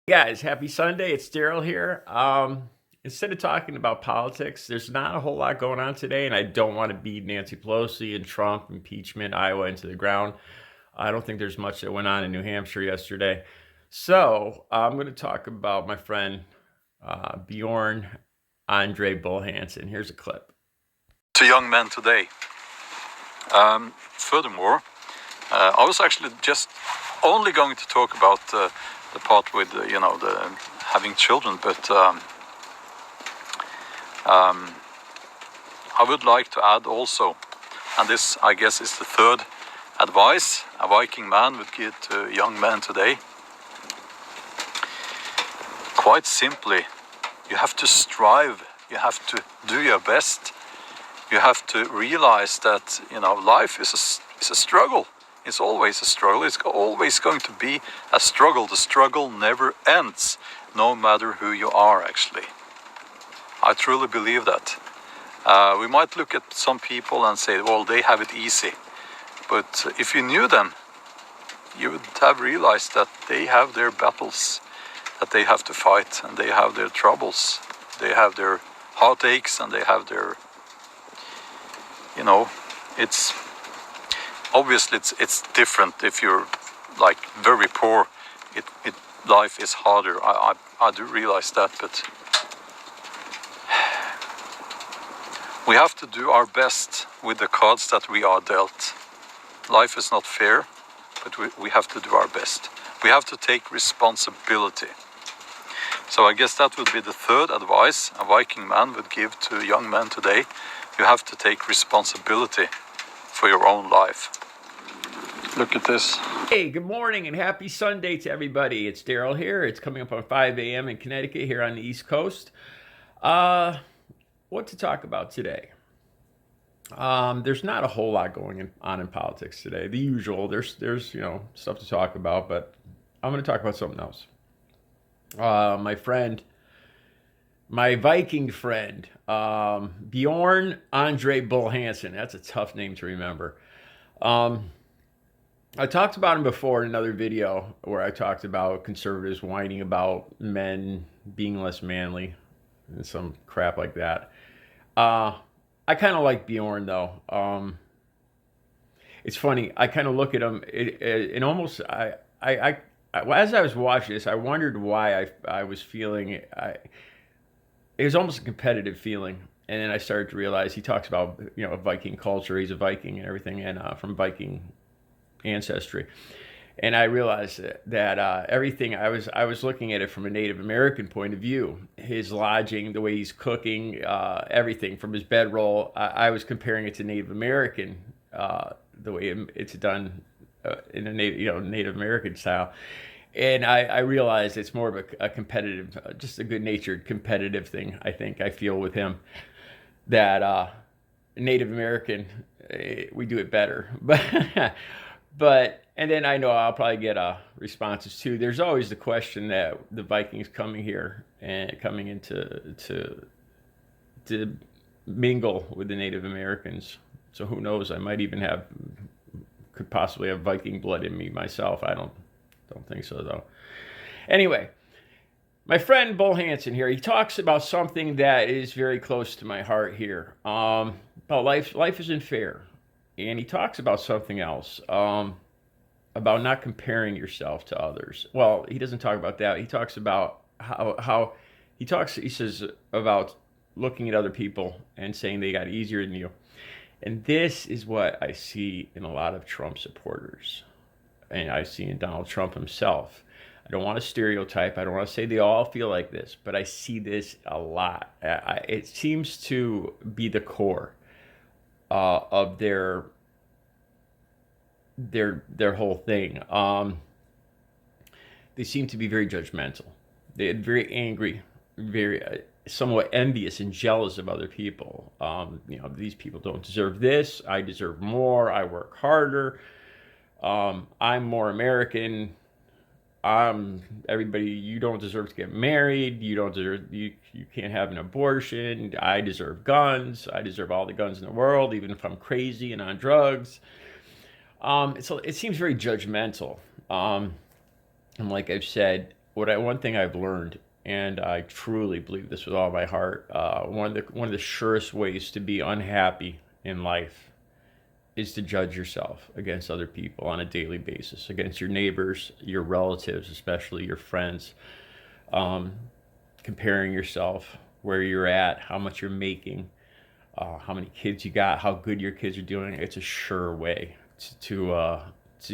Guys, happy Sunday. It's Daryl here. Instead of talking about politics, there's not a whole lot going on today, and I don't want to beat Nancy Pelosi and Trump, impeachment, Iowa into the ground. I don't think there's much that went on in New Hampshire yesterday. So I'm going to talk about my friend Bjorn BULL-HANSON. Here's a clip. To young men today. Furthermore, I was actually just only going to talk about the part with the having children, but I would like to add also, and this I guess is the third advice a Viking man would give to young men today. Quite simply, you have to strive, you have to do your best, you have to realize that life is a struggle. It's always a struggle. It's always going to be a struggle. The struggle never ends, no matter who you are, actually. I truly believe that. We might look at some people and say, well, they have it easy. But if you knew them, you would have realized that they have their battles that they have to fight, and they have their troubles. They have their heartaches, and they have their, it's... Obviously, it's different if you're like very poor. Life is harder. I do realize that, but we have to do our best with the cards that we are dealt. Life is not fair, but we have to do our best. We have to take responsibility. So I guess that would be the third advice a Viking man would give to young men today. You have to take responsibility for your own life. Look at this. Hey, good morning and happy Sunday to everybody. It's Daryl here. It's coming up on 5 a.m. in Connecticut here on the East Coast. What to talk about today? There's not a whole lot going on in politics today. The usual. There's stuff to talk about, but I'm going to talk about something else. My Viking friend, Bjorn BULL-HANSON. That's a tough name to remember. I talked about him before in another video where I talked about conservatives whining about men being less manly and some crap like that. I kind of like Bjorn though. It's funny. I kind of look at him and almost as I was watching this, I wondered why I was feeling it was almost a competitive feeling. And then I started to realize he talks about Viking culture. He's a Viking and everything, and from Viking ancestry. And I realized that everything I was looking at it from a Native American point of view. His lodging, the way he's cooking, everything from his bedroll. I was comparing it to Native American, the way it's done in a Native American style. And I realized it's more of a competitive, just a good-natured competitive thing. I feel with him that Native American, we do it better, but and then I know I'll probably get responses too. There's always the question that the Vikings coming here and coming into to mingle with the Native Americans. So who knows? I might even could possibly have Viking blood in me myself. I don't think so though. Anyway, my friend BULL-HANSON here, he talks about something that is very close to my heart here. About life isn't fair. And he talks about something else, about not comparing yourself to others. Well, he doesn't talk about that. He talks about how he says about looking at other people and saying they got easier than you. And this is what I see in a lot of Trump supporters. And I see in Donald Trump himself. I don't want to stereotype. I don't want to say they all feel like this, but I see this a lot. It seems to be the core of their whole thing. They seem to be very judgmental. They're very angry, very somewhat envious and jealous of other people. These people don't deserve this. I deserve more. I work harder. I'm more American. Everybody, you don't deserve to get married. You don't deserve, you can't have an abortion. I deserve guns. I deserve all the guns in the world, even if I'm crazy and on drugs. So it seems very judgmental. And like I've said, one thing I've learned, and I truly believe this with all my heart, one of the surest ways to be unhappy in life is to judge yourself against other people on a daily basis, against your neighbors, your relatives, especially your friends, um, comparing yourself where you're at, how much you're making, how many kids you got, how good your kids are doing. It's a sure way to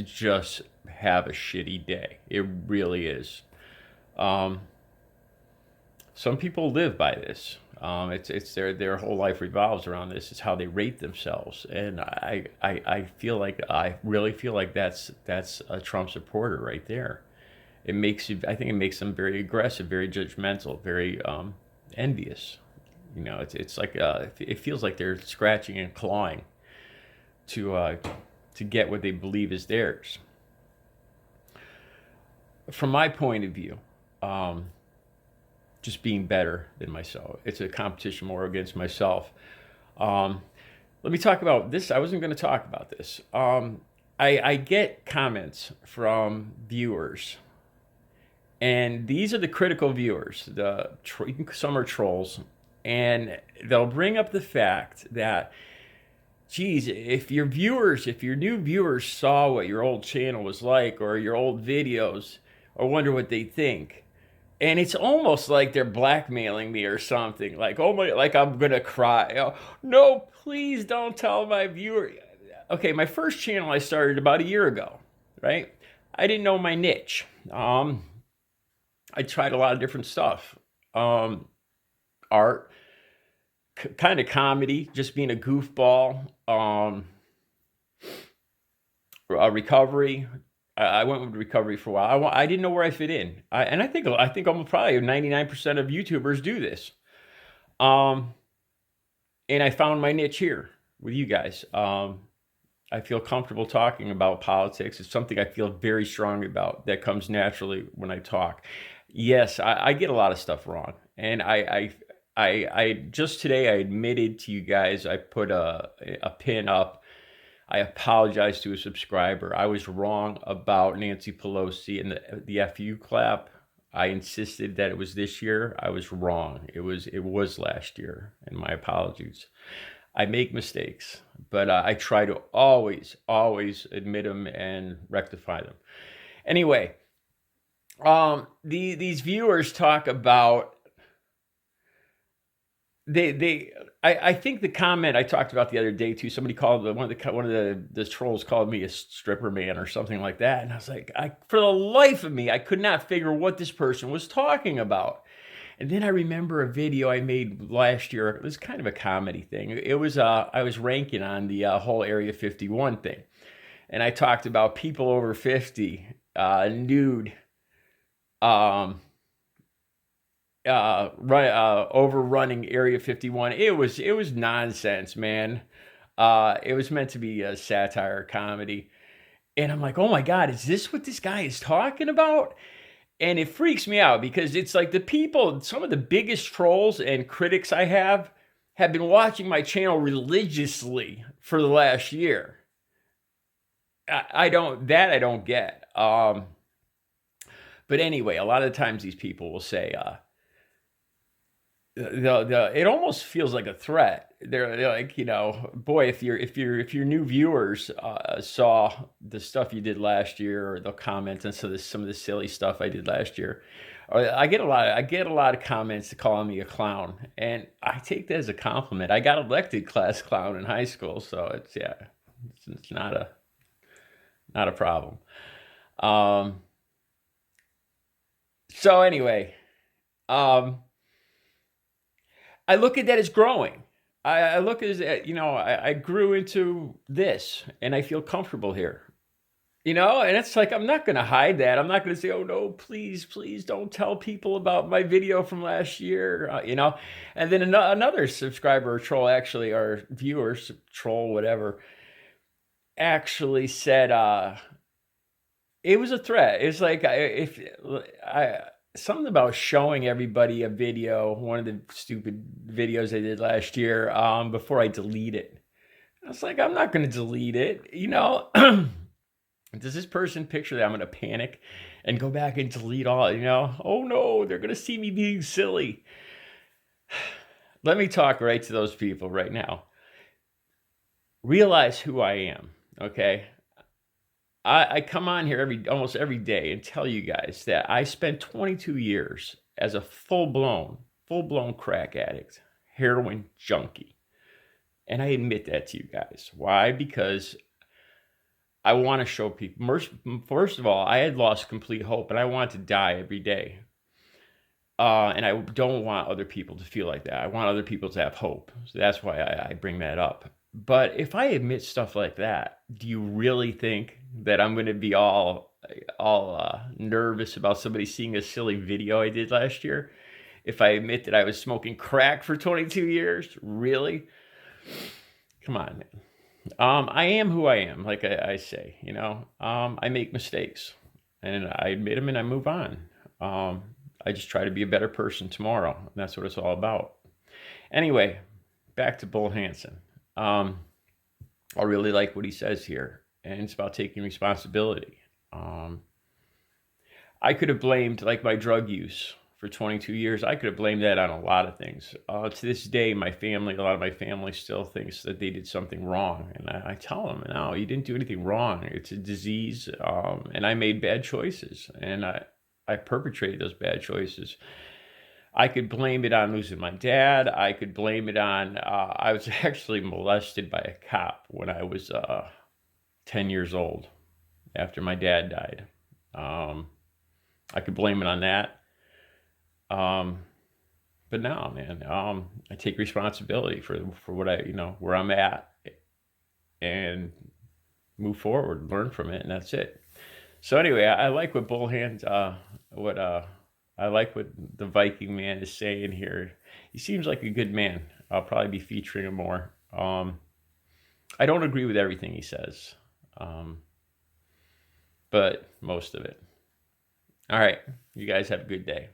just have a shitty day. It really is. Um, some people live by this. It's their whole life revolves around this. It's how they rate themselves, and I feel like I really feel like that's a Trump supporter right there. It makes you. I think it makes them very aggressive, very judgmental, very envious. You know, it's like it feels like they're scratching and clawing to to get what they believe is theirs. From my point of view, um, just being better than myself. It's a competition more against myself. Um, Let me talk about this. I wasn't going to talk about this. I get comments from viewers, and these are the critical viewers. Some are trolls, and they'll bring up the fact that, geez, if your new viewers saw what your old channel was like or your old videos, or wonder what they think. And it's almost like they're blackmailing me or something. Like, oh my, like I'm gonna cry. Oh, no, please don't tell my viewer. Okay, my first channel I started about a year ago, right? I didn't know my niche. I tried a lot of different stuff. Art, kind of comedy, just being a goofball. Recovery. I went with recovery for a while. I didn't know where I fit in, and I think almost probably 99% of YouTubers do this. Um, and I found my niche here with you guys. I feel comfortable talking about politics. It's something I feel very strongly about that comes naturally when I talk. Yes, I get a lot of stuff wrong, and I just today I admitted to you guys I put a pin up. I apologize to a subscriber. I was wrong about Nancy Pelosi and the FU clap. I insisted that it was this year. I was wrong. It was last year, and my apologies. I make mistakes, but I try to always admit them and rectify them. Anyway, these viewers talk about I think the comment I talked about the other day too. Somebody called one of the trolls called me a stripper man or something like that, and I was like, for the life of me, I could not figure what this person was talking about. And then I remember a video I made last year. It was kind of a comedy thing. It was I was ranking on the whole Area 51 thing, and I talked about people over 50, nude, um, overrunning Area 51. It was nonsense, man. It was meant to be a satire comedy, and I'm like, oh my god, is this what this guy is talking about? And it freaks me out because it's like some of the biggest trolls and critics I have been watching my channel religiously for the last year. I don't get. But anyway, a lot of the times these people will say, it almost feels like a threat. They're like, you know, boy, if your new viewers saw the stuff you did last year, or they'll comment on some of the silly stuff I did last year. Or I get a lot of comments calling me a clown, and I take that as a compliment. I got elected class clown in high school, so it's not a problem. So anyway, um, I look at that as growing. I look at it, you know, I grew into this, and I feel comfortable here. You know, and it's like, I'm not going to hide that. I'm not going to say, oh no, please don't tell people about my video from last year, you know. And then another subscriber or troll, actually, or viewer, troll, whatever, actually said, it was a threat. It's like, if I something about showing everybody a video, one of the stupid videos I did last year, before I delete it. I was like, I'm not going to delete it, you know. Does this person picture that I'm going to panic and go back and delete all, oh no, they're going to see me being silly. Let me talk right to those people right now. Realize who I am, okay? I come on here almost every day and tell you guys that I spent 22 years as a full-blown crack addict, heroin junkie. And I admit that to you guys. Why? Because I want to show people. First of all, I had lost complete hope, and I wanted to die every day. And I don't want other people to feel like that. I want other people to have hope. So that's why I bring that up. But if I admit stuff like that, do you really think that I'm going to be all nervous about somebody seeing a silly video I did last year? If I admit that I was smoking crack for 22 years? Really? Come on, man. I am who I am, like I say, I make mistakes, and I admit them, and I move on. I just try to be a better person tomorrow, and that's what it's all about. Anyway, back to BULL-HANSON. I really like what he says here, and it's about taking responsibility. I could have blamed, like, my drug use for 22 years. I could have blamed that on a lot of things. To this day, a lot of my family still thinks that they did something wrong. And I tell them, no, you didn't do anything wrong. It's a disease. And I made bad choices. And I perpetrated those bad choices. I could blame it on losing my dad. I could blame it on, I was actually molested by a cop when I was 10 years old after my dad died. I could blame it on that. But no, man, I take responsibility for what where I'm at, and move forward, learn from it, and that's it. So anyway, I like what I like what the Viking man is saying here. He seems like a good man. I'll probably be featuring him more. I don't agree with everything he says, but most of it. All right, you guys have a good day.